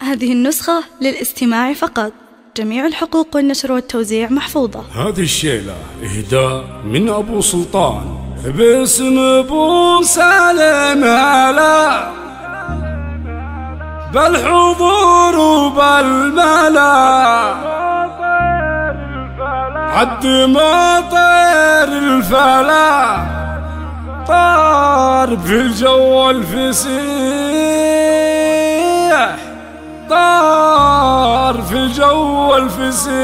هذه النسخة للاستماع فقط. جميع الحقوق والنشر والتوزيع محفوظة. هذه الشيلة إهداء من أبو سلطان باسم أبو سالم هلا بالحضور وبالملا عد ما طير الفلا طار في الجو الفسيح طار في الجو الفسيح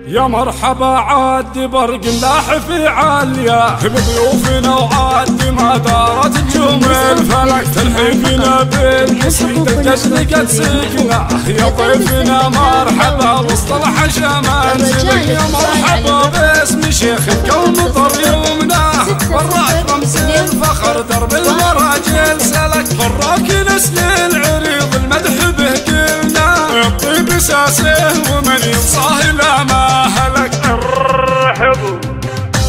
يا مرحبا عاد برق لاح في عالية بضيوفنا وعاد ما دارت نجوم الفلك تلحي فينا بالقصيدة تشرقت سكنة يا ضيفنا مرحبا وسط الحشا منزلك يا مرحبا باسم شيخ الكون طر يومنا براك رمز الفخر درب المراجل سلك براك نسل العريض المدح به قلنا الطيب ساسه ومن ينصاه لا ما هلك ارحبوا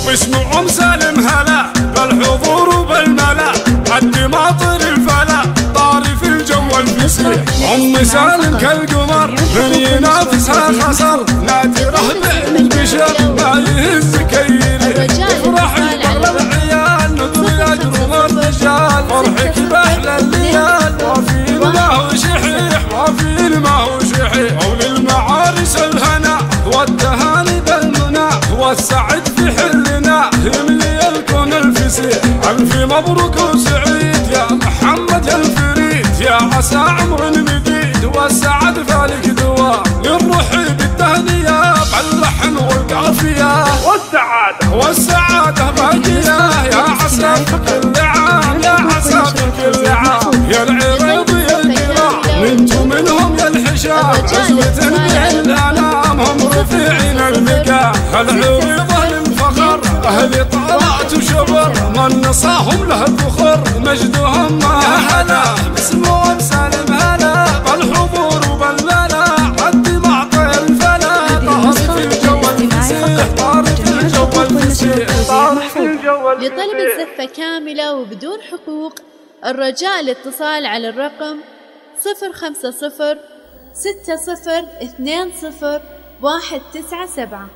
باسم ام سالم هلا بالحضور وبالملا عد ماطر الفلا طاري في الجو الفسيح ام سالم كالقمر من ينافسها خسر نادره بالبشر ما يهز كيري افرح يبغى العيال نذر يجرم الرجال فرحك باحلى الليال وفي ما هو شحيح وفي ما هو شحيح وللمعارس الهنا والتهاني بالمنى والسعد في حلنا يملي الكون الفسيح الف مبروك وسعيد يا محمد الفريد يا عسى عمر مديد والسعد فالك دواء للروح بالتهنئة باللحن والقافية والسعادة باقية يا عسى في كل عام يا عسى في كل عام يا العريض يا الكرام ننتو منهم يا الحشام عزوة بالأنام هم رفيعين المقام العريضة للفخر أهل طلعت وشبر من نصاهم له الفخر مجدهم ما هلا باسم ام سالم هلا بالحضور وبالملا عد معطي الفلا طار في الجو الفسيح طار في الجو الفسيح طار في الجو الفسيح. لطلب الزفة كاملة وبدون حقوق الرجاء الاتصال على الرقم 050 60 20 197.